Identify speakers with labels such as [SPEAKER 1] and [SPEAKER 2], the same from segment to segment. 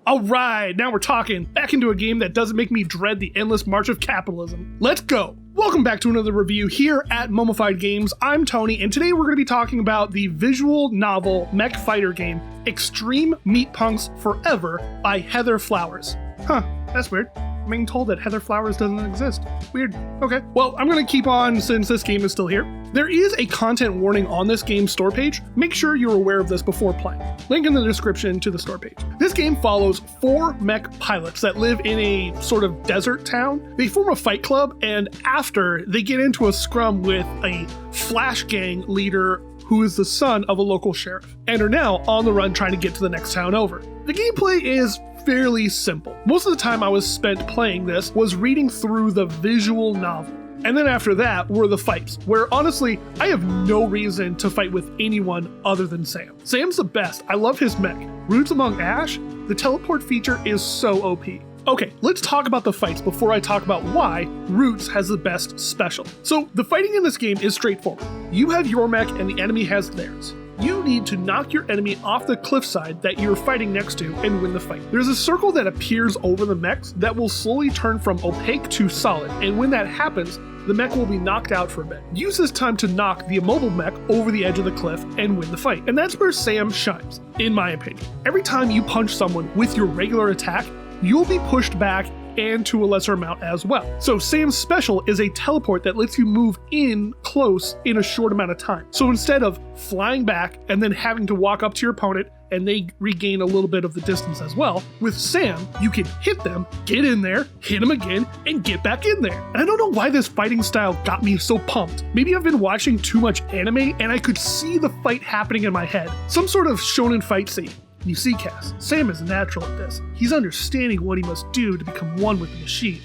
[SPEAKER 1] Alright, now we're talking. Back into a game that doesn't make me dread the endless march of capitalism. Let's go! Welcome back to another review here at Mummified Games. I'm Tony, and today we're going to be talking about the visual novel mech fighter game Extreme MEATPUNKS Forever by Heather Flowers. Huh, that's weird. I'm being told that Heather Flowers doesn't exist. Weird. Okay. Well, I'm going to keep on since this game is still here. There is a content warning on this game's store page. Make sure you're aware of this before playing. Link in the description to the store page. This game follows 4 mech pilots that live in a sort of desert town. They form a fight club, and after, they get into a scrum with a Flash Gang leader who is the son of a local sheriff, and are now on the run trying to get to the next town over. The gameplay is fairly simple. Most of the time I was spent playing this was reading through the visual novel. And then after that were the fights, where honestly, I have no reason to fight with anyone other than Sam. Sam's the best. I love his mech. Roots among Ash, the teleport feature is so OP. Okay, let's talk about the fights before I talk about why Roots has the best special. So the fighting in this game is straightforward. You have your mech and the enemy has theirs. You need to knock your enemy off the cliffside that you're fighting next to and win the fight. There's a circle that appears over the mechs that will slowly turn from opaque to solid, and when that happens, the mech will be knocked out for a bit. Use this time to knock the immobile mech over the edge of the cliff and win the fight. And that's where Sam shines, in my opinion. Every time you punch someone with your regular attack, you'll be pushed back and to a lesser amount as well. So Sam's special is a teleport that lets you move in close in a short amount of time. So instead of flying back and then having to walk up to your opponent and they regain a little bit of the distance as well, with Sam, you can hit them, get in there, hit them again, and get back in there. And I don't know why this fighting style got me so pumped. Maybe I've been watching too much anime and I could see the fight happening in my head. Some sort of shonen fight scene. You see, Cass, Sam is natural at this. He's understanding what he must do to become one with the machine.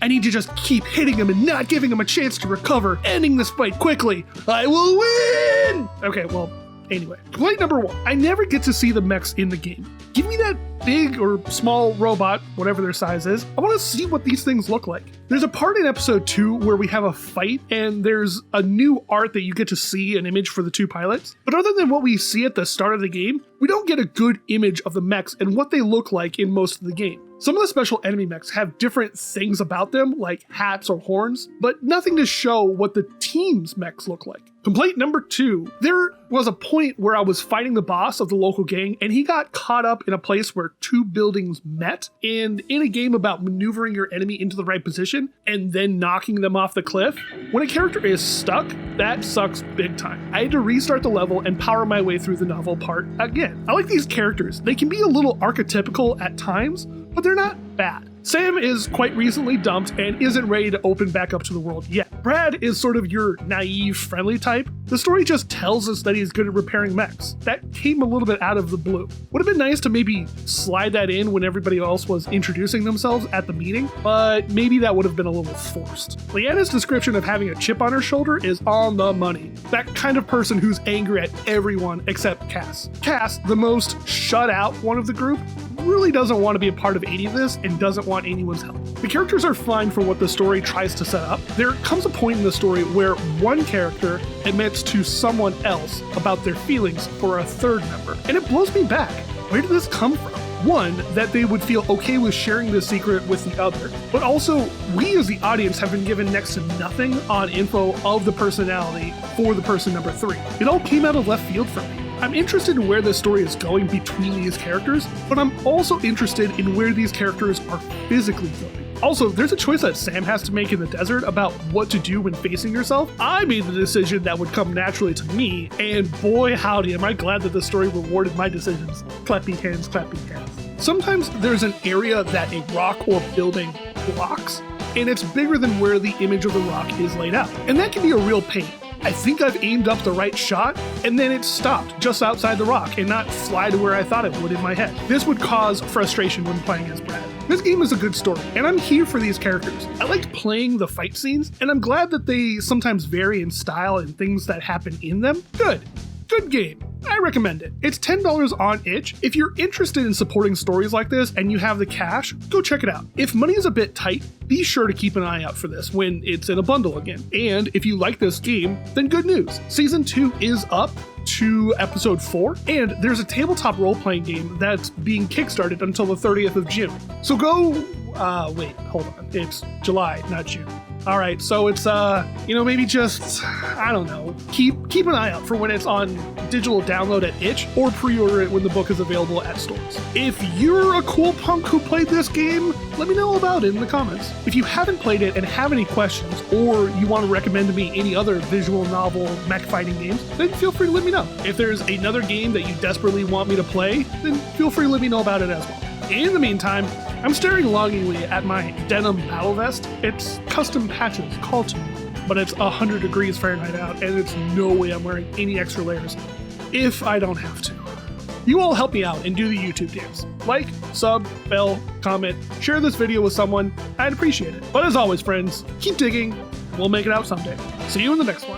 [SPEAKER 1] I need to just keep hitting him and not giving him a chance to recover, ending this fight quickly. I will win! Okay, well, anyway. Complaint number 1. I never get to see the mechs in the game. Give me that big or small robot, whatever their size is. I want to see what these things look like. There's a part in episode 2 where we have a fight and there's a new art that you get to see an image for the 2 pilots. But other than what we see at the start of the game, we don't get a good image of the mechs and what they look like in most of the game. Some of the special enemy mechs have different things about them, like hats or horns, but nothing to show what the team's mechs look like. Complaint number 2. There was a point where I was fighting the boss of the local gang and he got caught up in a place where 2 buildings met, and in a game about maneuvering your enemy into the right position and then knocking them off the cliff, when a character is stuck, that sucks big time. I had to restart the level and power my way through the novel part again. I like these characters. They can be a little archetypical at times, but they're not bad. Sam is quite recently dumped and isn't ready to open back up to the world yet. Brad is sort of your naive, friendly type. The story just tells us that he's good at repairing mechs. That came a little bit out of the blue. Would have been nice to maybe slide that in when everybody else was introducing themselves at the meeting, but maybe that would have been a little forced. Leanna's description of having a chip on her shoulder is on the money. That kind of person who's angry at everyone except Cass. Cass, the most shut out one of the group, really doesn't want to be a part of any of this and doesn't want anyone's help. The characters are fine for what the story tries to set up. There comes a point in the story where one character admits to someone else about their feelings for a third member, and it blows me back. Where did this come from? One, that they would feel okay with sharing the secret with the other, but also we as the audience have been given next to nothing on info of the personality for the person number 3. It all came out of left field for me. I'm interested in where the story is going between these characters, but I'm also interested in where these characters are physically going. Also, there's a choice that Sam has to make in the desert about what to do when facing yourself. I made the decision that would come naturally to me, and boy howdy am I glad that the story rewarded my decisions. Clappy hands, clappy hands. Sometimes there's an area that a rock or building blocks, and it's bigger than where the image of the rock is laid out. And that can be a real pain. I think I've aimed up the right shot, and then it stopped just outside the rock and not fly to where I thought it would in my head. This would cause frustration when playing as Brad. This game is a good story, and I'm here for these characters. I liked playing the fight scenes, and I'm glad that they sometimes vary in style and things that happen in them. Good good game. I recommend it. It's $10 on itch. If you're interested in supporting stories like this and you have the cash, go check it out. If money is a bit tight, be sure to keep an eye out for this when it's in a bundle again. And if you like this game, then good news. Season 2 is up to episode 4, and there's a tabletop role-playing game that's being kickstarted until the 30th of June. So go, wait, hold on. It's July, not June. All right, so it's, maybe just, I don't know, keep an eye out for when it's on digital download at itch, or pre-order it when the book is available at stores. If you're a cool punk who played this game, let me know about it in the comments. If you haven't played it and have any questions, or you want to recommend to me any other visual novel mech fighting games, then feel free to let me know. If there's another game that you desperately want me to play, then feel free to let me know about it as well. In the meantime, I'm staring longingly at my denim battle vest. It's custom patches, call to me, but it's 100 degrees Fahrenheit out, and it's no way I'm wearing any extra layers if I don't have to. You all help me out and do the YouTube dance. Like, sub, bell, comment, share this video with someone. I'd appreciate it. But as always, friends, keep digging. We'll make it out someday. See you in the next one.